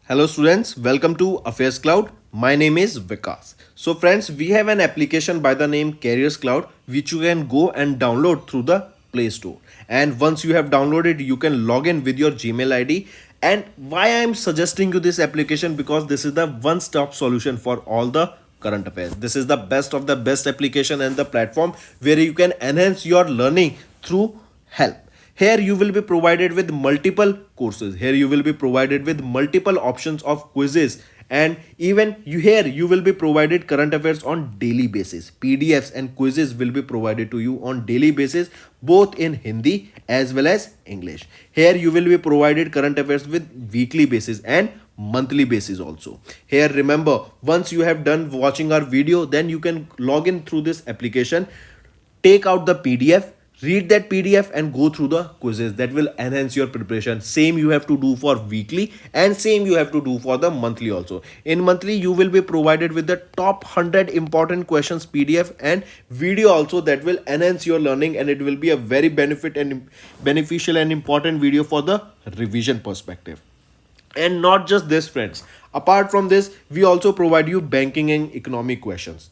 Hello students, welcome to Affairscloud. My name is Vikas. So friends, we have an application by the name Careers Cloud which you can go and download through the Play Store. And once you have downloaded, you can log in with your Gmail ID. And why I am suggesting you this application, because this is the one-stop solution for all the current affairs. This is the best of the best application and the platform where you can enhance your learning through help. Here you will be provided with multiple courses. Here you will be provided with multiple options of quizzes, and even you will be provided current affairs on daily basis. PDFs and quizzes will be provided to you on daily basis, both in Hindi as well as English. Here you will be provided current affairs with weekly basis and monthly basis also. Here remember, once you have done watching our video, then you can log in through this application, take out the PDF, read that PDF and go through the quizzes. That will enhance your preparation. Same you have to do for weekly and same you have to do for the monthly also. In monthly you will be provided with the top 100 important questions PDF and video also, that will enhance your learning, and it will be a very beneficial and important video for the revision perspective. And not just this friends, apart from this we also provide you banking and economic questions.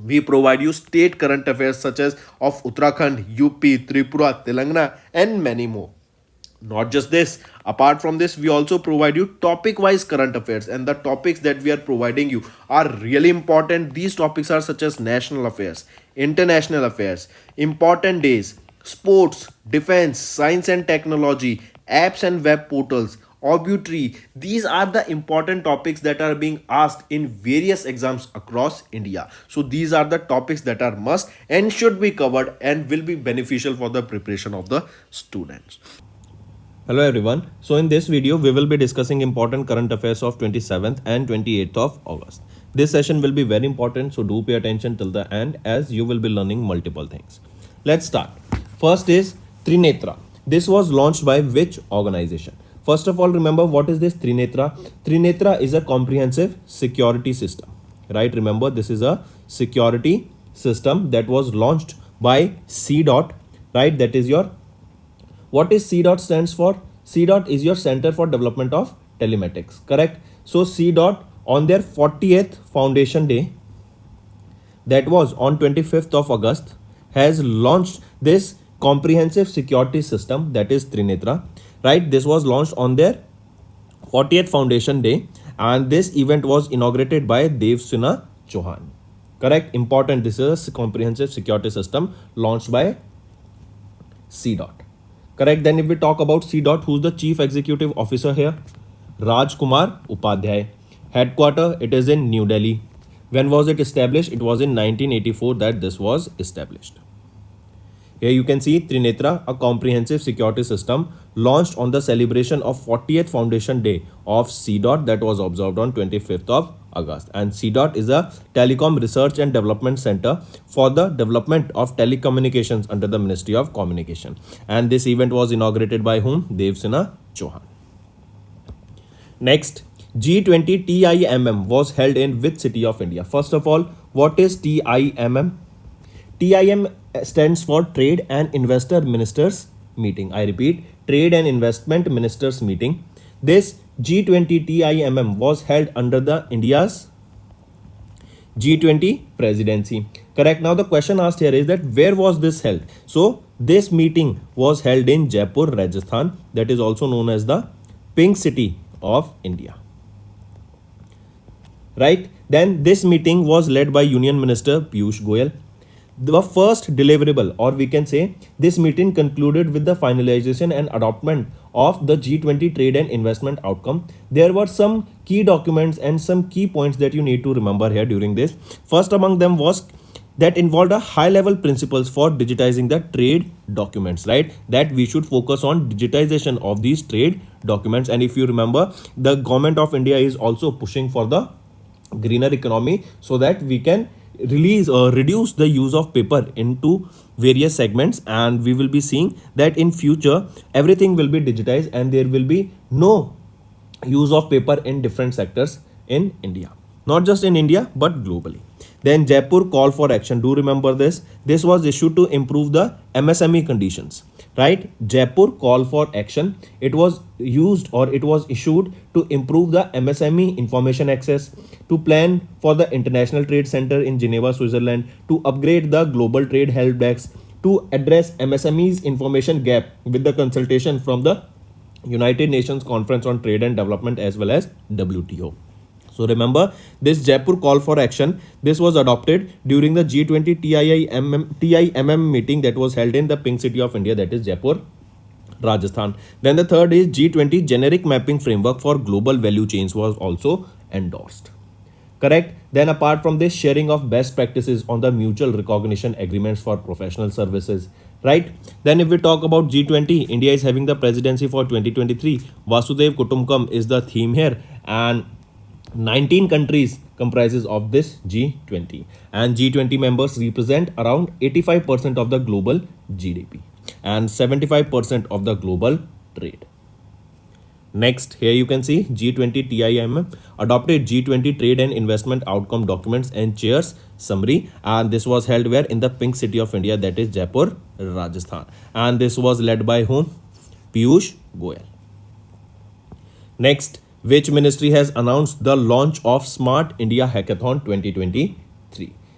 We provide you state current affairs such as of Uttarakhand, UP, Tripura, Telangana and many more. Not just this, apart from this we also provide you topic wise current affairs, and the topics that we are providing you are really important. These topics are such as national affairs, international affairs, important days, sports, defense, science and technology, apps and web portals, obituary. These are the important topics that are being asked in various exams across India. So these are the topics that are must and should be covered and will be beneficial for the preparation of the students. Hello everyone. So in this video, we will be discussing important current affairs of 27th and 28th of August. This session will be very important, so do pay attention till the end as you will be learning multiple things. Let's start. First is Trinetra. This was launched by which organization? First of all, remember what is this Trinetra? Trinetra is a comprehensive security system, right? Remember, this is a security system that was launched by CDOT, right? That is your, what is CDOT stands for? CDOT is your Center for Development of Telematics, correct? So CDOT on their 40th foundation day, that was on 25th of August, has launched this comprehensive security system, that is Trinetra, right? This was launched on their 40th foundation day, and this event was inaugurated by Devsina Chauhan, correct? Important, this is a comprehensive security system launched by CDOT, correct? Then if we talk about CDOT, who's the chief executive officer here? Rajkumar Upadhyay. Headquarter, it is in New Delhi. When was it established? It was in 1984 that this was established. Here you can see Trinetra, a comprehensive security system launched on the celebration of 40th foundation day of CDOT that was observed on 25th of August. And CDOT is a telecom research and development center for the development of telecommunications under the Ministry of Communication. And this event was inaugurated by whom? Devsina Chauhan. Next, G20 TIIM was held in which city of India? First of all, what is TIIM? TIIM stands for Trade and Investor Ministers Meeting. I repeat, Trade and Investment Ministers Meeting. This G20 TIIM was held under the India's G20 presidency. Correct. Now the question asked here is that where was this held? So this meeting was held in Jaipur, Rajasthan, that is also known as the Pink City of India. Right. Then this meeting was led by Union Minister Piyush Goyal. The first deliverable, or we can say this meeting concluded with the finalization and adoption of the G20 trade and investment outcome. There were some key documents and some key points that you need to remember here during this. First among them was that involved a high level principles for digitizing the trade documents, right? That we should focus on digitization of these trade documents. And if you remember, the government of India is also pushing for the greener economy so that we can release or reduce the use of paper into various segments, and we will be seeing that in future everything will be digitized and there will be no use of paper in different sectors in India, not just in India but globally. Then Jaipur call for action, do remember this. This was issued to improve the MSME conditions. right? Jaipur call for action. It was used or it was issued to improve the MSME information access, to plan for the International Trade Center in Geneva, Switzerland, to upgrade the global trade help desk, to address MSME's information gap with the consultation from the United Nations Conference on Trade and Development as well as WTO. So remember this Jaipur call for action. This was adopted during the G20 TIIM meeting that was held in the Pink City of India, that is Jaipur, Rajasthan. Then the third is G20 generic mapping framework for global value chains was also endorsed. Correct. Then apart from this, sharing of best practices on the mutual recognition agreements for professional services, right? Then if we talk about G20, India is having the presidency for 2023. Vasudev Kutumbakam is the theme here, and 19 countries comprises of this G20, and G20 members represent around 85% of the global GDP and 75% of the global trade. Next, here you can see G20 TIIM adopted G20 trade and investment outcome documents and chairs summary, and this was held where in the Pink City of India, that is Jaipur, Rajasthan, and this was led by whom? Piyush Goyal. Next, which ministry has announced the launch of Smart India Hackathon 2023?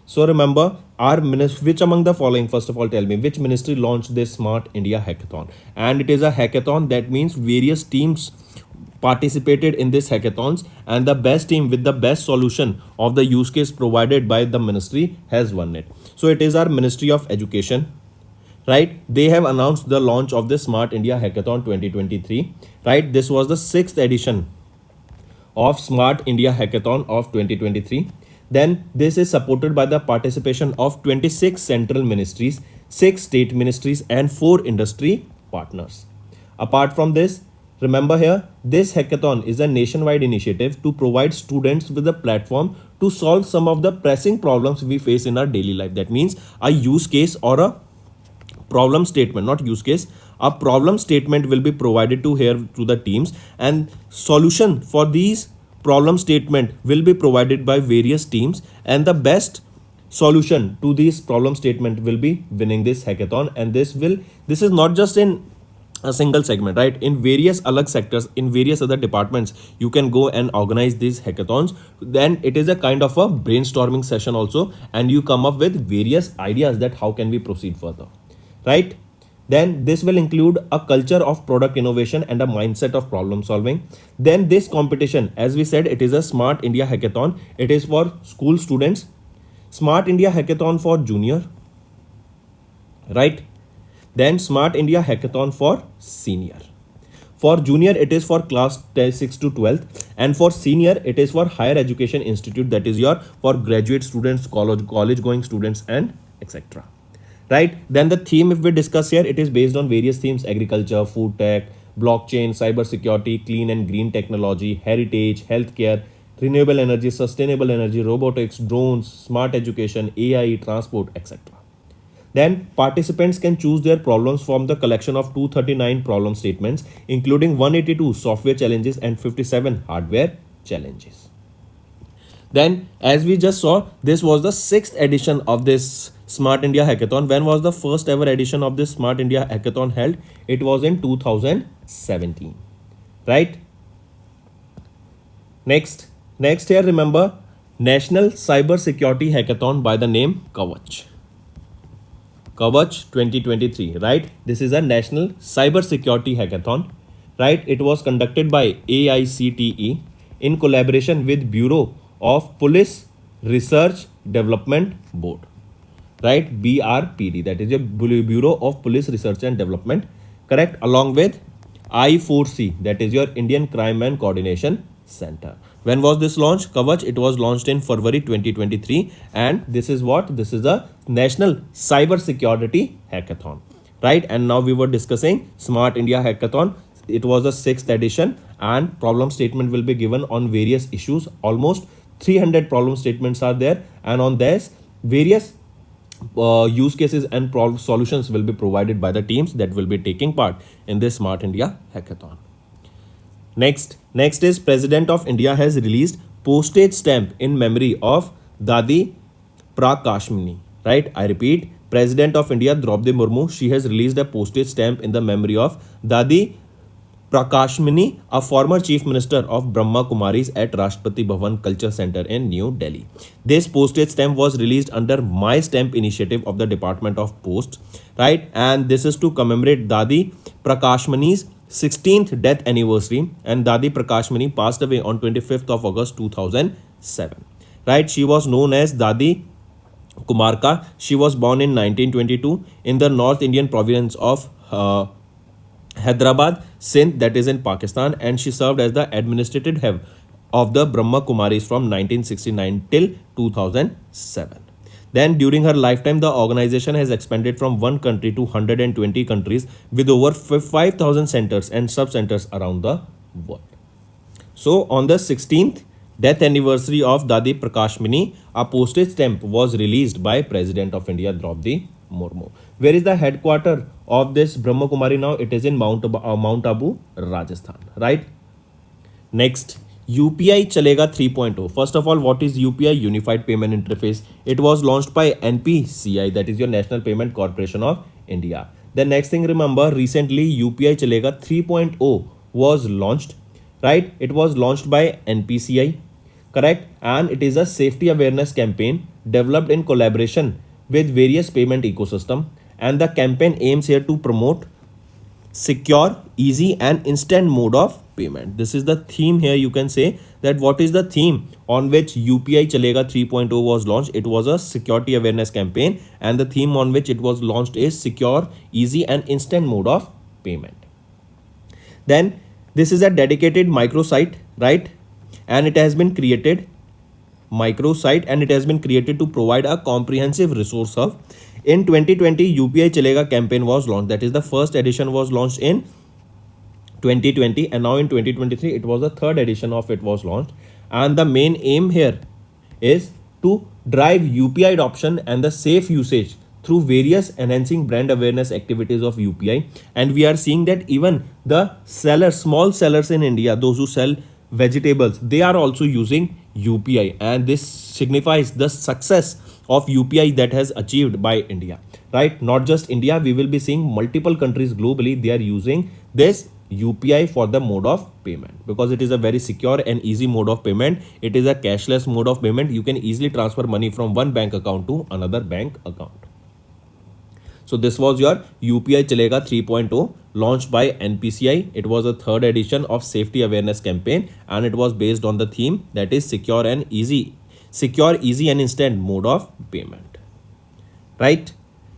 So remember, which among the following, first of all, tell me which ministry launched this Smart India Hackathon? And it is a hackathon, that means various teams participated in this hackathons, and the best team with the best solution of the use case provided by the ministry has won it. So it is our Ministry of Education, right? They have announced the launch of the Smart India Hackathon 2023, right? This was the 6th edition of Smart India Hackathon of 2023. Then this is supported by the participation of 26 central ministries, 6 state ministries and 4 industry partners. Apart from this, remember here, this hackathon is a nationwide initiative to provide students with a platform to solve some of the pressing problems we face in our daily life. That means a use case or a problem statement, not use case, a problem statement will be provided to the teams, and solution for these problem statement will be provided by various teams, and the best solution to this problem statement will be winning this hackathon. And this is not just in a single segment, right? In various alag sectors, in various other departments, you can go and organize these hackathons. Then it is a kind of a brainstorming session also, and you come up with various ideas that how can we proceed further, right? Then this will include a culture of product innovation and a mindset of problem solving. Then this competition, as we said, it is a Smart India Hackathon. It is for school students. Smart India Hackathon for junior, right? Then Smart India Hackathon for senior. For junior, it is for class 6 to 12th, and for senior, it is for higher education institute, that is for graduate students, college going students and etc. Right? Then the theme, if we discuss here, it is based on various themes: agriculture, food tech, blockchain, cyber security, clean and green technology, heritage, healthcare, renewable energy, sustainable energy, robotics, drones, smart education, AI, transport, etc. Then participants can choose their problems from the collection of 239 problem statements, including 182 software challenges and 57 hardware challenges. Then, as we just saw, this was the 6th edition of this Smart India Hackathon. When was the first ever edition of this Smart India Hackathon held? It was in 2017, right? Next here, remember, National Cyber Security Hackathon by the name Kavach 2023, right? This is a National Cyber Security Hackathon, right? It was conducted by AICTE in collaboration with Bureau of Police Research Development Board, right? BRPD, that is a Bureau of Police Research and Development, correct? Along with I4C, that is your Indian Crime and Coordination Center. When was this launched? Kavach, it was launched in February 2023, and this is what? This is a National Cyber Security Hackathon, right? And now we were discussing Smart India Hackathon. It was the 6th edition, and problem statement will be given on various issues. Almost 300 problem statements are there, and on this various use cases and problem solutions will be provided by the teams that will be taking part in this Smart India Hackathon. Next is President of India has released postage stamp in memory of Dadi Prakashmani, right? I repeat, President of India Draupadi Murmu, she has released a postage stamp in the memory of Dadi Prakashmani, a former Chief Minister of Brahma Kumaris at Rashtrapati Bhavan Culture Center in New Delhi. This postage stamp was released under My Stamp initiative of the Department of Posts, right? And this is to commemorate Dadi Prakashmani's 16th death anniversary, and Dadi Prakashmani passed away on 25th of August 2007, right? She was known as Dadi Kumarka. She was born in 1922 in the North Indian province of Hyderabad, Sindh, that is in Pakistan, and she served as the administrative head of the Brahma Kumaris from 1969 till 2007. Then during her lifetime, the organization has expanded from one country to 120 countries with over 5,000 centers and sub-centers around the world. So on the 16th death anniversary of Dadi Prakashmani, a postage stamp was released by President of India Draupadi Murmu. Where is the headquarter of this Brahma Kumari now? It is in Mount Abu, Rajasthan, right? Next, UPI Chalega 3.0. First of all, what is UPI? Unified Payment Interface. It was launched by NPCI, that is your National Payment Corporation of India. The next thing, remember, recently UPI Chalega 3.0 was launched, right? It was launched by NPCI, correct? And it is a safety awareness campaign developed in collaboration with various payment ecosystem, and the campaign aims here to promote secure, easy and instant mode of payment. This is the theme here. You can say that what is the theme on which UPI Chalega 3.0 was launched. It was a security awareness campaign, and the theme on which it was launched is secure, easy and instant mode of payment. Then this is a dedicated microsite, right? And it has been created microsite and it has been created to provide a comprehensive resource of. In 2020, UPI Chalega campaign was launched. That is the first edition was launched in 2020, and now in 2023 it was the third edition of it was launched. And the main aim here is to drive UPI adoption and the safe usage through various enhancing brand awareness activities of UPI. And we are seeing that even the sellers, small sellers in India, those who sell vegetables, they are also using UPI, and this signifies the success of UPI that has achieved by India, right? Not just India, we will be seeing multiple countries globally, they are using this UPI for the mode of payment because it is a very secure and easy mode of payment. It is a cashless mode of payment. You can easily transfer money from one bank account to another bank account. So this was your UPI Chalega 3.0 launched by NPCI. It was a third edition of safety awareness campaign, and it was based on the theme that is secure, easy and instant mode of payment, right?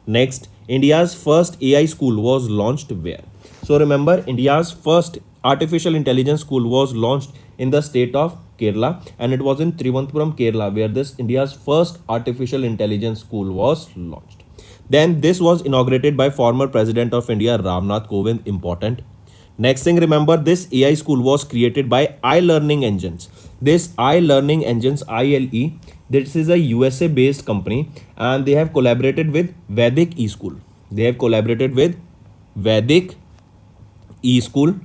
Next, India's first AI school was launched where? So remember, India's first artificial intelligence school was launched in the state of Kerala, and it was in Trivandrum, Kerala, where this India's first artificial intelligence school was launched. Then this was inaugurated by former President of India Ramnath Kovind. Important. Next thing, remember, this AI school was created by iLearning Engines. This iLearning Engines, ILE, this is a USA based company, and they have collaborated with Vedic eSchool. They have collaborated with Vedic eSchool,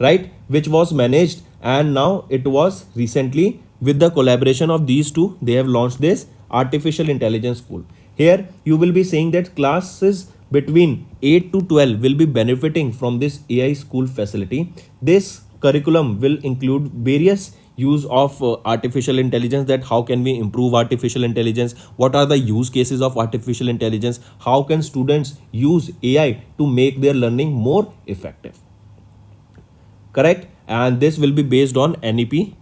right, which was managed, and now it was recently with the collaboration of these two, they have launched this artificial intelligence school. Here you will be saying that classes between 8 to 12 will be benefiting from this AI school facility. This curriculum will include various use of artificial intelligence, that how can we improve artificial intelligence, what are the use cases of artificial intelligence, how can students use AI to make their learning more effective, correct? And this will be based on NEP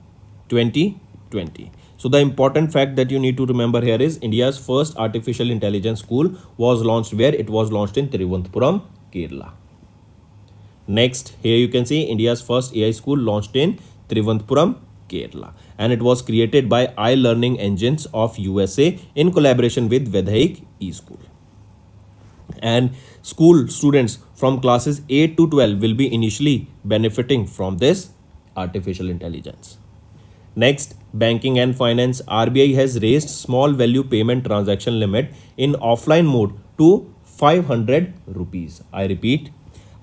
2020. So the important fact that you need to remember here is India's first artificial intelligence school was launched where? It was launched in Trivandrum, Kerala. Next, here you can see India's first AI school launched in Trivandrum, Kerala, and it was created by iLearning Engines of USA in collaboration with Vedic eSchool. And school students from classes 8 to 12 will be initially benefiting from this artificial intelligence. Next, banking and finance. RBI has raised small value payment transaction limit in offline mode to 500 rupees. I repeat,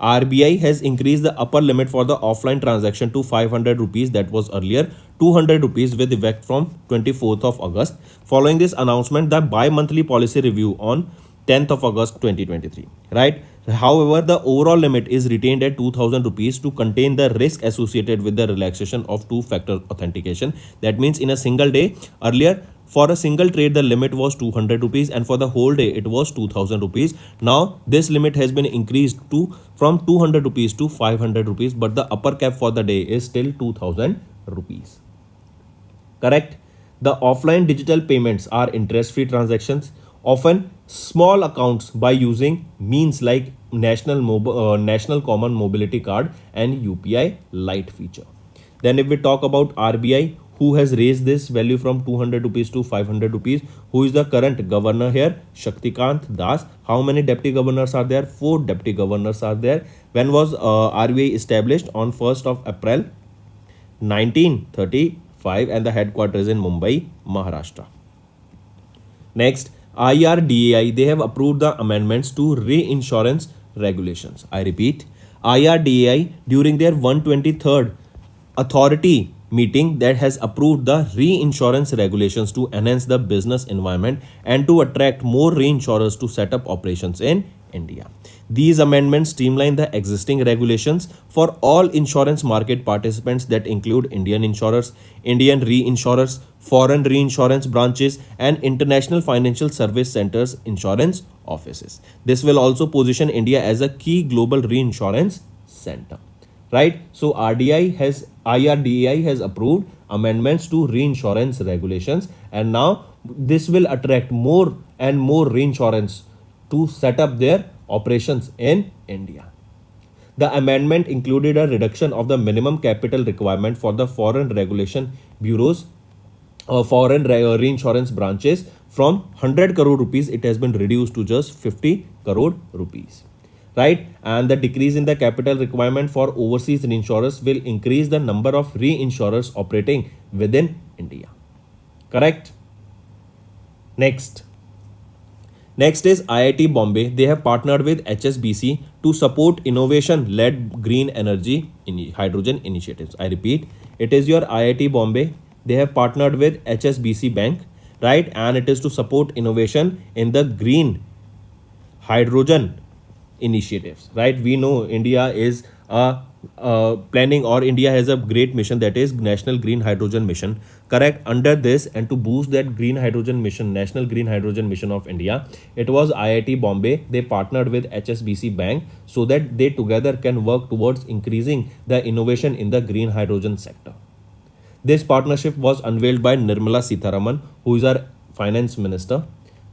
RBI has increased the upper limit for the offline transaction to 500 rupees, that was earlier 200 rupees, with effect from 24th of August. Following this announcement, the bi-monthly policy review on 10th of August 2023, right? However, the overall limit is retained at 2000 rupees to contain the risk associated with the relaxation of two-factor authentication. That means in a single day, earlier for a single trade the limit was 200 rupees and for the whole day it was 2000 rupees. Now this limit has been increased to from 200 rupees to 500 rupees, but the upper cap for the day is still 2000 rupees. Correct? The offline digital payments are interest-free transactions, often small accounts by using means like National Common Mobility Card and UPI Lite feature. Then if we talk about RBI, who has raised this value from 200 rupees to 500 rupees, who is the current governor here? Shaktikant Das. How many deputy governors are there? 4 deputy governors are there. When was RBI established? On 1st of April 1935, and the headquarters is in Mumbai, Maharashtra. Next, IRDAI, they have approved the amendments to reinsurance regulations. I repeat, IRDAI during their 123rd authority meeting that has approved the reinsurance regulations to enhance the business environment and to attract more reinsurers to set up operations in India. These amendments streamline the existing regulations for all insurance market participants that include Indian insurers, Indian reinsurers, foreign reinsurance branches, and international financial service centers insurance offices. This will also position India as a key global reinsurance center. Right? So IRDAI has approved amendments to reinsurance regulations, and now this will attract more and more reinsurance to set up their operations in India. The amendment included a reduction of the minimum capital requirement for the foreign regulation bureaus or foreign reinsurance branches. From 100 crore rupees, it has been reduced to just 50 crore rupees. Right? And the decrease in the capital requirement for overseas reinsurers will increase the number of reinsurers operating within India. Correct? Next is IIT Bombay. They have partnered with HSBC to support innovation-led green energy hydrogen initiatives. I repeat, it is your IIT Bombay. They have partnered with HSBC Bank, right? And it is to support innovation in the green hydrogen initiatives, right? We know India is planning, or India has a great mission, that is National Green Hydrogen Mission. Correct? Under this, and to boost that green hydrogen mission, National Green Hydrogen Mission of India, it was IIT Bombay. They partnered with HSBC Bank so that they together can work towards increasing the innovation in the green hydrogen sector. This partnership was unveiled by Nirmala Sitharaman, who is our finance minister.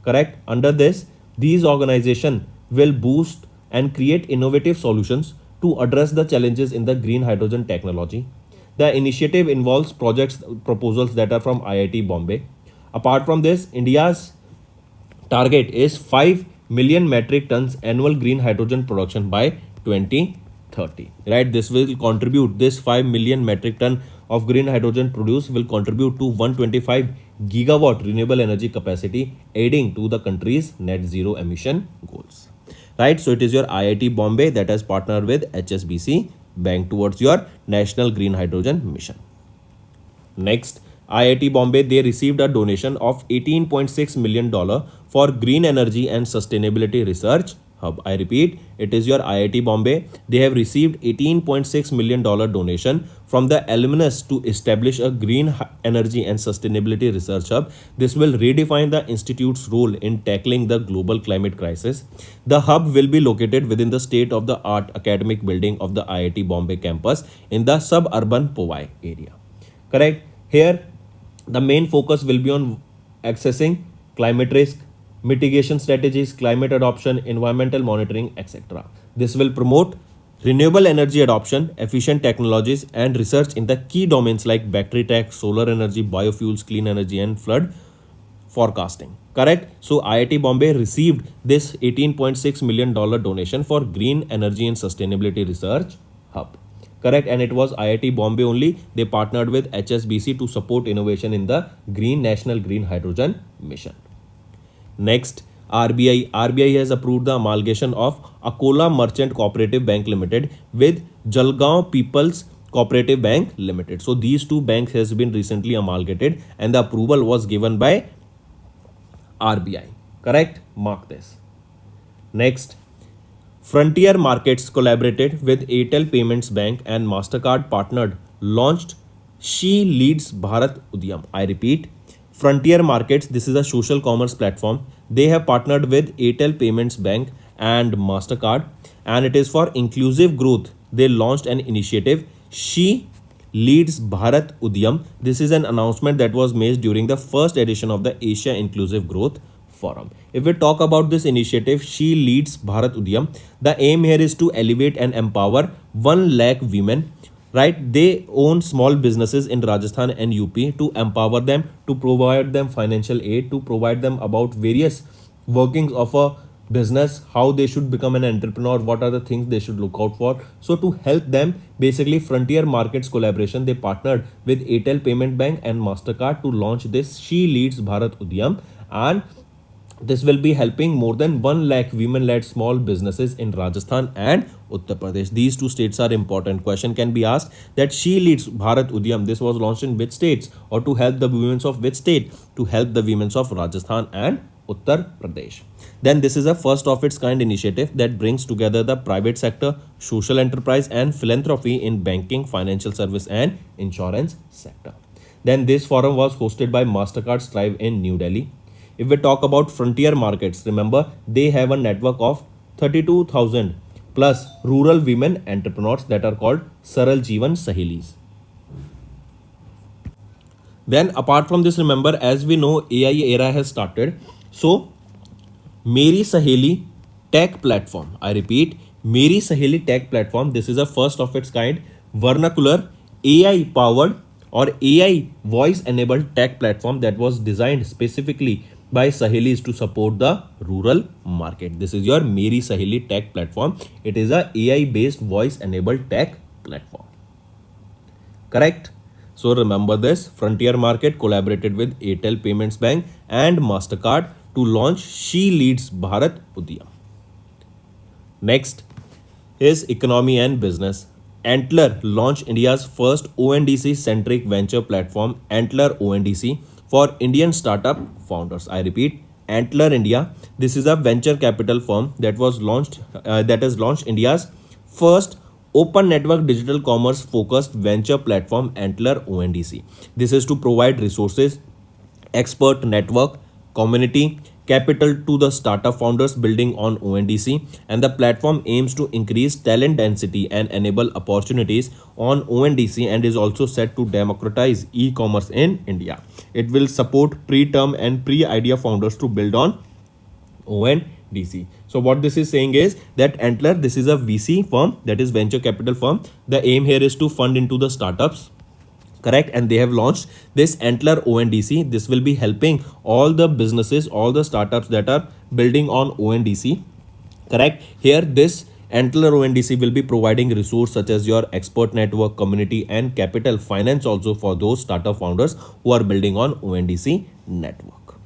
Correct? Under this, these organizations will boost and create innovative solutions to address the challenges in the green hydrogen technology. The initiative involves proposals that are from IIT Bombay. Apart from this, India's target is 5 million metric tons annual green hydrogen production by 2030. Right? This 5 million metric ton of green hydrogen produced will contribute to 125 gigawatt renewable energy capacity, aiding to the country's net zero emission goals. Right? So it is your IIT Bombay that has partnered with HSBC Bank towards your National Green Hydrogen Mission. Next, IIT Bombay, they received a donation of $18.6 million for Green Energy and Sustainability Research Hub. I repeat, it is your IIT Bombay. They have received $18.6 million donation from the alumnus to establish a Green Energy and Sustainability Research Hub. This will redefine the institute's role in tackling the global climate crisis. The hub will be located within the state-of-the-art academic building of the IIT Bombay campus in the suburban Powai area. Correct? Here, the main focus will be on accessing climate risk, mitigation strategies, climate adoption, environmental monitoring, etc. This will promote renewable energy adoption, efficient technologies, and research in the key domains like battery tech, solar energy, biofuels, clean energy, and flood forecasting. Correct? So IIT Bombay received this $18.6 million donation for Green Energy and Sustainability Research Hub. Correct? And it was IIT Bombay only. They partnered with HSBC to support innovation in the National Green Hydrogen Mission. Next, RBI has approved the amalgamation of Akola Merchant Cooperative Bank Limited with Jalgaon People's Cooperative Bank Limited. So these two banks has been recently amalgamated, and the approval was given by RBI. Correct? Mark this. Next, Frontier Markets collaborated with Airtel Payments Bank and MasterCard partnered, launched She Leads Bharat Udyam. I repeat, Frontier Markets, this is a social commerce platform. They have partnered with Airtel Payments Bank and MasterCard, and it is for inclusive growth. They launched an initiative, She Leads Bharat Udyam. This is an announcement that was made during the first edition of the Asia Inclusive Growth Forum. If we talk about this initiative, She Leads Bharat Udyam, the aim here is to elevate and empower 1 lakh women, right? They own small businesses in Rajasthan and UP, to empower them, to provide them financial aid, to provide them about various workings of a business, how they should become an entrepreneur, what are the things they should look out for. So to help them, basically Frontier Markets collaboration, they partnered with Airtel Payment Bank and MasterCard to launch this She Leads Bharat Udyam, and this will be helping more than 1 lakh women-led small businesses in Rajasthan and Uttar Pradesh. These two states are important. Question can be asked that She Leads Bharat Udyam, this was launched in which states, or to help the women of which state? To help the women of Rajasthan and Uttar Pradesh. Then this is a first of its kind initiative that brings together the private sector, social enterprise and philanthropy in banking, financial service and insurance sector. Then this forum was hosted by MasterCard Strive in New Delhi. If we talk about Frontier Markets, remember they have a network of 32,000 plus rural women entrepreneurs that are called Saral Jeevan Sahelis. Then apart from this, remember, as we know, AI era has started. So Meri Saheli Tech Platform, I repeat, Meri Saheli Tech Platform, this is a first of its kind vernacular AI powered or AI voice enabled tech platform that was designed specifically by Sahelis to support the rural market. This is your Meri Saheli Tech Platform. It is a AI based voice enabled tech platform. Correct? So remember this, Frontier Market collaborated with Airtel Payments Bank and MasterCard to launch She Leads Bharat Udyam. Next is economy and business. Antler launched India's first ONDC centric venture platform, Antler ONDC, for Indian startup founders. I repeat, Antler India. This is a venture capital firm that was launched that has launched India's first open network digital commerce focused venture platform, Antler ONDC. This is to provide resources, expert network, community, capital to the startup founders building on ONDC, and the platform aims to increase talent density and enable opportunities on ONDC, and is also set to democratize e-commerce in India. It will support pre-term and pre-idea founders to build on ONDC. So what this is saying is that Antler, this is a VC firm, that is venture capital firm. The aim here is to fund into the startups. Correct? And they have launched this Antler ONDC. This will be helping all the businesses, all the startups that are building on ONDC. Correct? Here this Antler ONDC will be providing resources such as your expert network, community and capital finance also for those startup founders who are building on ONDC network.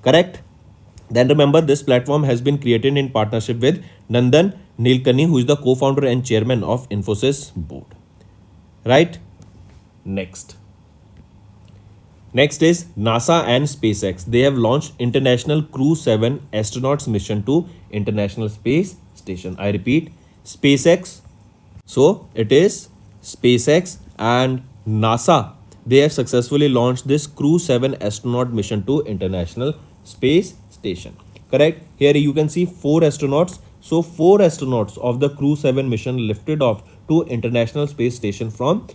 Correct? Then remember, this platform has been created in partnership with Nandan Nilekani, who is the co-founder and chairman of Infosys board. Right? Next is NASA and SpaceX. They have launched International Crew 7 astronauts mission to International Space Station. I repeat, SpaceX. So it is SpaceX and NASA. They have successfully launched this Crew 7 astronaut mission to International Space Station. Correct? Here you can see 4 astronauts. So 4 astronauts of the Crew 7 mission lifted off to International Space Station from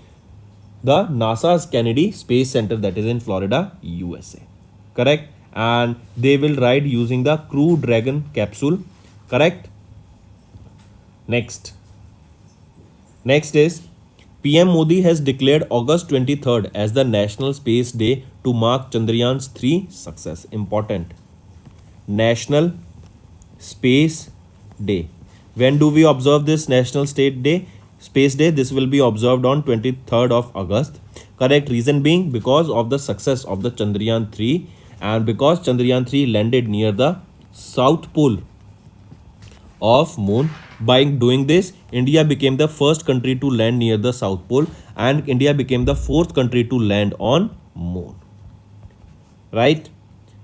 the NASA's Kennedy Space Center, that is in Florida, USA. Correct? And they will ride using the Crew Dragon capsule. Correct? Next is PM Modi has declared August 23rd as the National Space Day to mark Chandrayaan's 3 success. Important. National Space Day. When do we observe this National Space Day? This will be observed on 23rd of August. Correct? Reason being because of the success of the Chandrayaan 3, and because Chandrayaan 3 landed near the South Pole of Moon. By doing this, India became the first country to land near the South Pole, and India became the 4th country to land on Moon. Right?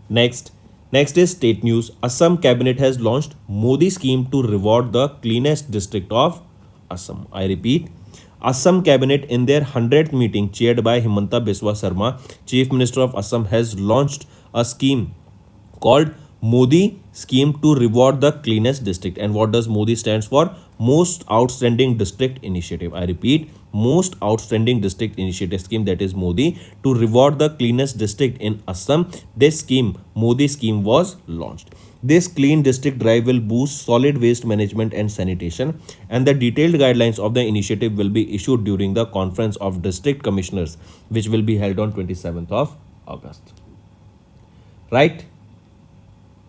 Next, Next is state news. Assam cabinet has launched Modi scheme to reward the cleanest district of Assam. I repeat, Assam cabinet in their 100th meeting chaired by Himanta Biswa Sarma, Chief Minister of Assam, has launched a scheme called Modi scheme to reward the cleanest district. And what does Modi stands for? Most outstanding district initiative. I repeat, most outstanding district initiative scheme, that is Modi, to reward the cleanest district in Assam. This scheme, Modi scheme, was launched. This clean district drive will boost solid waste management and sanitation, and the detailed guidelines of the initiative will be issued during the conference of district commissioners, which will be held on 27th of August. Right?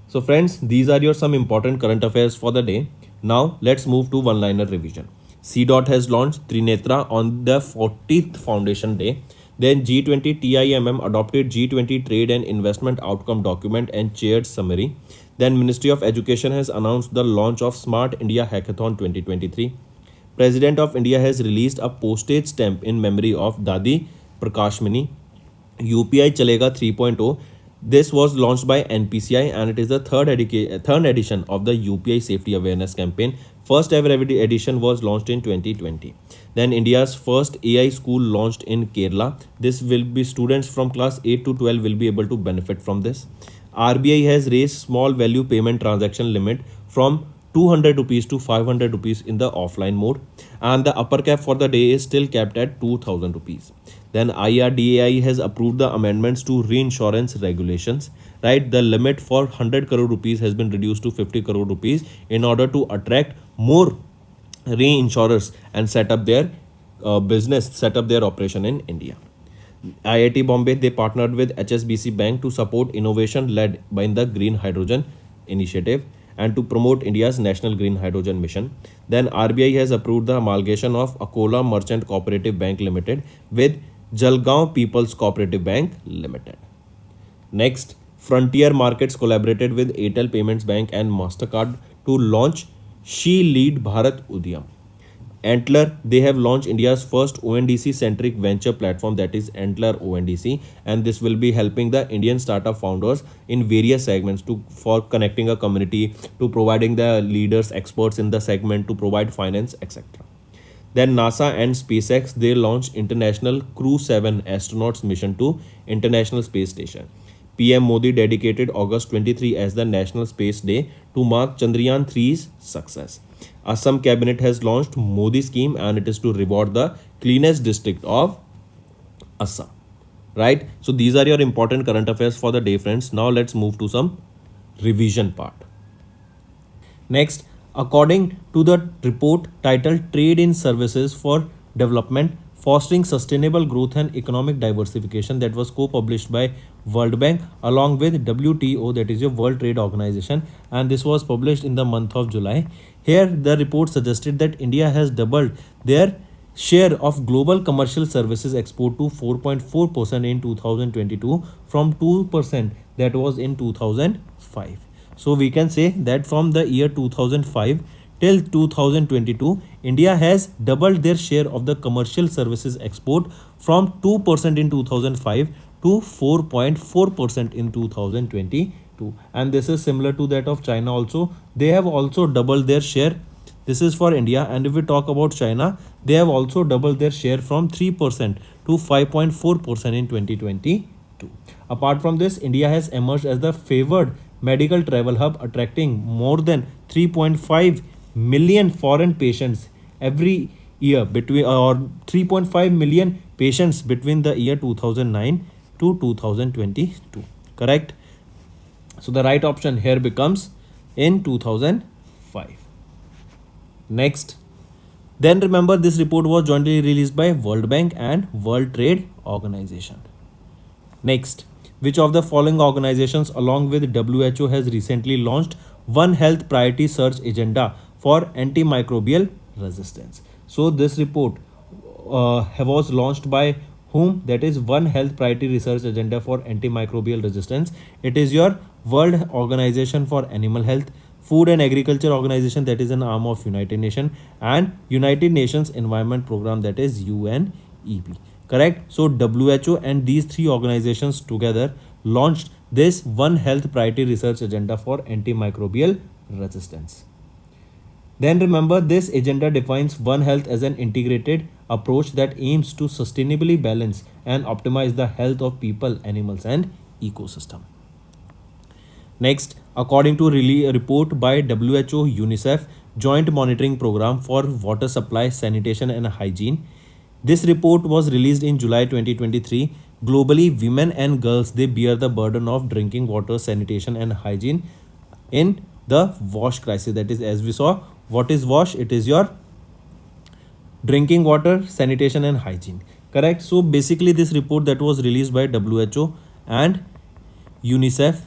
So friends, these are your some important current affairs for the day. Now let's move to one-liner revision. CDOT has launched Trinetra on the 40th Foundation Day. Then G20 TIIM adopted G20 Trade and Investment Outcome Document and chaired summary. Then Ministry of Education has announced the launch of Smart India Hackathon 2023. President of India has released a postage stamp in memory of Dadi Prakashmani. UPI Chalega 3.0. This was launched by NPCI and it is the third edition of the UPI Safety Awareness Campaign. First ever edition was launched in 2020. Then India's first AI school launched in Kerala. This will be students from class 8 to 12 will be able to benefit from this. RBI has raised small value payment transaction limit from 200 rupees to 500 rupees in the offline mode, and the upper cap for the day is still capped at 2000 rupees. Then IRDAI has approved the amendments to reinsurance regulations. Right, the limit for 100 crore rupees has been reduced to 50 crore rupees in order to attract more reinsurers and set up their set up their operation in India. IIT Bombay, they partnered with HSBC Bank to support innovation led by the Green Hydrogen Initiative and to promote India's National Green Hydrogen Mission. Then RBI has approved the amalgamation of Akola Merchant Cooperative Bank Limited with Jalgaon People's Cooperative Bank Limited. Next, Frontier Markets collaborated with Airtel Payments Bank and MasterCard to launch She Lead Bharat Udyam. Antler, they have launched India's first ONDC-centric venture platform, that is Antler ONDC, and this will be helping the Indian startup founders in various segments for connecting a community, to providing the leaders, experts in the segment, to provide finance, etc. Then NASA and SpaceX, they launched International Crew 7 astronauts mission to International Space Station. PM Modi dedicated August 23 as the National Space Day to mark Chandrayaan 3's success. Assam cabinet has launched Modi scheme and it is to reward the cleanest district of Assam. Right? So these are your important current affairs for the day, friends. Now let's move to some revision part. Next, according to the report titled Trade in Services for Development, Fostering Sustainable Growth and Economic Diversification, that was co-published by World Bank along with WTO, that is your World Trade Organization, and this was published in the month of July. Here the report suggested that India has doubled their share of global commercial services export to 4.4% in 2022 from 2% that was in 2005. So we can say that from the year 2005 till 2022, India has doubled their share of the commercial services export from 2% in 2005 to 4.4% in 2022. And this is similar to that of China also. They have also doubled their share. This is for India. And if we talk about China, they have also doubled their share from 3% to 5.4% in 2022. Apart from this, India has emerged as the favored medical travel hub, attracting more than 3.5 million foreign patients every year between 3.5 million patients between the year 2009 to 2022. Correct? So the right option here becomes in 2005. Next, then remember this report was jointly released by World Bank and World Trade Organization. Next, which of the following organizations along with WHO has recently launched One Health Priority Search Agenda for Antimicrobial Resistance? So this report was launched by whom? That is One Health Priority Research Agenda for Antimicrobial Resistance. It is your World Organization for Animal Health, Food and Agriculture Organization, that is an arm of United Nations, and United Nations Environment Program, that is UNEP. Correct? So WHO and these three organizations together launched this One Health Priority Research Agenda for Antimicrobial Resistance. Then remember, this agenda defines One Health as an integrated approach that aims to sustainably balance and optimize the health of people, animals, and ecosystem. Next, according to a report by WHO UNICEF Joint Monitoring Program for Water Supply, Sanitation and Hygiene, this report was released in July 2023. Globally, women and girls, they bear the burden of drinking water, sanitation and hygiene in the WASH crisis. That is, as we saw, what is WASH? It is your drinking water, sanitation and hygiene. Correct? So basically this report that was released by WHO and UNICEF,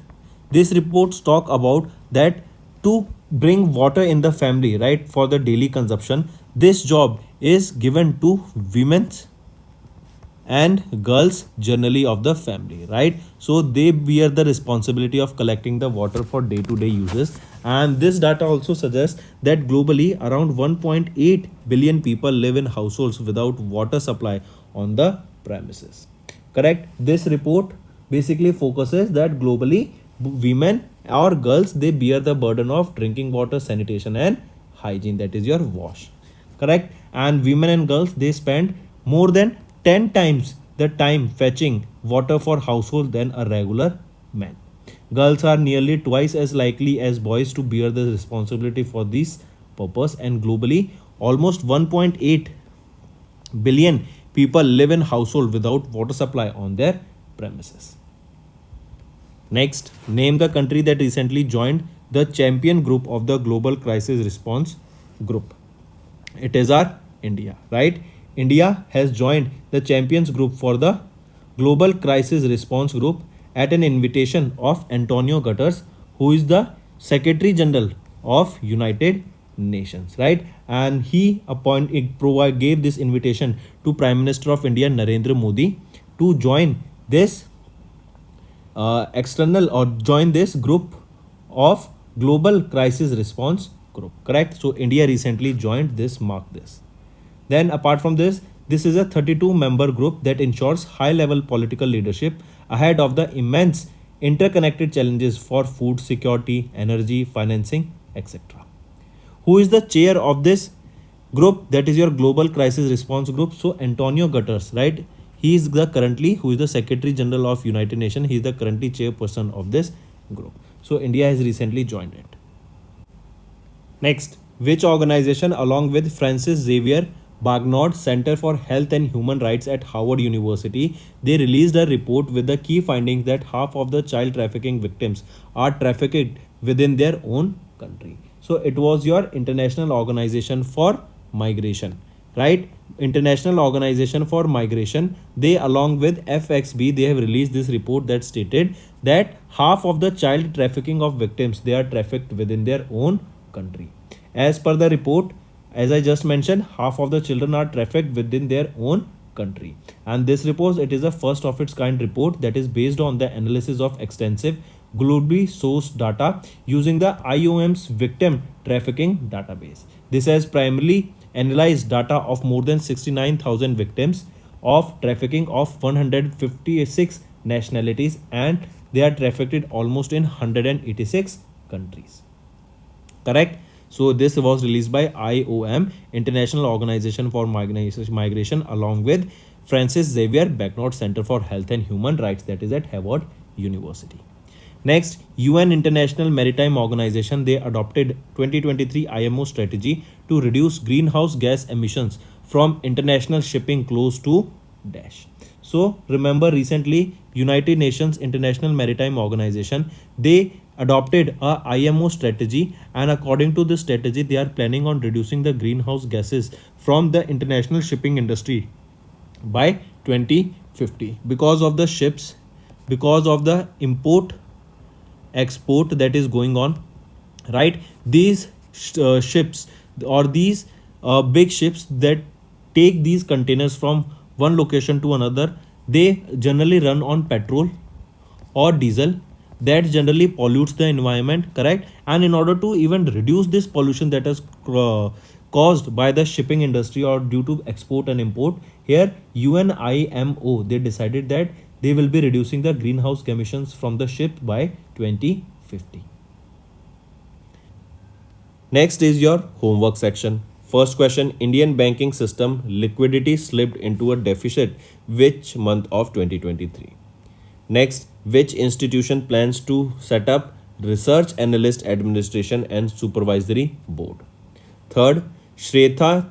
this reports talk about that to bring water in the family, right, for the daily consumption, this job is given to women and girls generally of the family, right? So they bear the responsibility of collecting the water for day-to-day uses. And this data also suggests that globally around 1.8 billion people live in households without water supply on the premises. Correct? This report basically focuses that globally women or girls, they bear the burden of drinking water, sanitation and hygiene, that is your WASH. Correct? And women and girls, they spend more than 10 times the time fetching water for household than a regular man. Girls are nearly twice as likely as boys to bear the responsibility for this purpose, and globally almost 1.8 billion people live in household without water supply on their premises. Next, name the country that recently joined the champion group of the Global Crisis Response Group. It is our India, right? India has joined the champions group for the Global Crisis Response Group at an invitation of Antonio Guterres, who is the Secretary General of United Nations, right? And he gave this invitation to Prime Minister of India Narendra Modi to join this join this group of Global Crisis Response Group. Correct? So India recently joined this. Mark this. Then apart from this, this is a 32 member group that ensures high level political leadership ahead of the immense interconnected challenges for food security, energy, financing, etc. Who is the chair of this group? That is your Global Crisis Response Group. So Antonio Guterres, right? He is the currently who is the Secretary General of United Nations. He is the currently chairperson of this group. So India has recently joined it. Next, which organization along with Francis Xavier Bagnod Center for Health and Human Rights at Howard University, they released a report with the key findings that half of the child trafficking victims are trafficked within their own country. So it was your International Organization for Migration, right? International Organization for Migration, they along with FXB, they have released this report that stated that half of the child trafficking of victims, they are trafficked within their own country. As per the report, as I just mentioned, half of the children are trafficked within their own country. And this report, it is a first of its kind report that is based on the analysis of extensive globally sourced data using the IOM's victim trafficking database. This has primarily analyzed data of more than 69,000 victims of trafficking of 156 nationalities, and they are trafficked almost in 186 countries. Correct? So this was released by IOM, International Organization for Migration, along with Francis Xavier Bagnod Center for Health and Human Rights, that is at Howard University. Next, UN International Maritime Organization, they adopted 2023 IMO strategy to reduce greenhouse gas emissions from international shipping close to dash. So remember, recently United Nations International Maritime Organization, they adopted a IMO strategy, and according to this strategy, they are planning on reducing the greenhouse gases from the international shipping industry by 2050 because of the ships, because of the import export that is going on, right? These ships or these big ships that take these containers from one location to another, they generally run on petrol or diesel that generally pollutes the environment. Correct? And in order to even reduce this pollution that has caused by the shipping industry or due to export and import. Here UNIMO, they decided that they will be reducing the greenhouse emissions from the ship by 2050. Next is your homework section. First question, Indian banking system liquidity slipped into a deficit which month of 2023? Next, which institution plans to set up Research Analyst Administration and Supervisory Board? Third, Shretha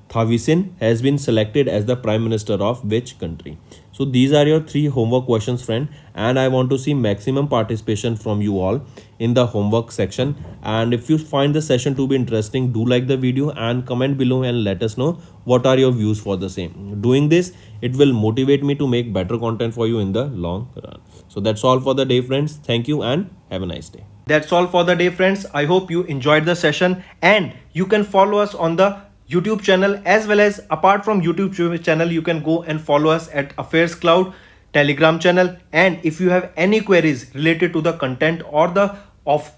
Thavisin has been selected as the Prime Minister of which country? So these are your 3 homework questions, friend, and I want to see maximum participation from you all in the homework section. And if you find the session to be interesting, do like the video and comment below and let us know what are your views for the same. Doing this, it will motivate me to make better content for you in the long run. So that's all for the day, friends. Thank you and have a nice day. That's all for the day, friends. I hope you enjoyed the session, and you can follow us on the YouTube channel, as well as apart from YouTube channel, you can go and follow us at Affairscloud Telegram channel. And if you have any queries related to the content or the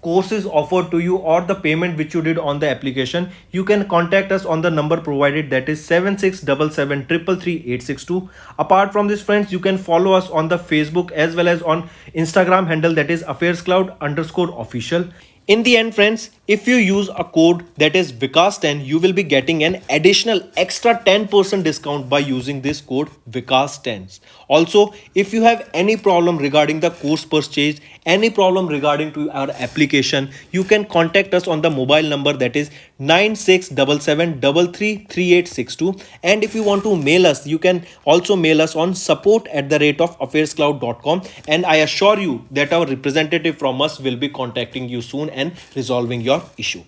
courses offered to you or the payment which you did on the application, you can contact us on the number provided, that is 7677333862. Apart from this, friends, you can follow us on the Facebook as well as on Instagram handle, that is Affairscloud_official. In the end, friends, if you use a code that is Vikas10, you will be getting an additional extra 10% discount by using this code Vikas10. Also, if you have any problem regarding the course purchase, any problem regarding to our application, you can contact us on the mobile number, that is 9677333862. And if you want to mail us, you can also mail us on support@affairscloud.com, and I assure you that our representative from us will be contacting you soon and resolving your issue.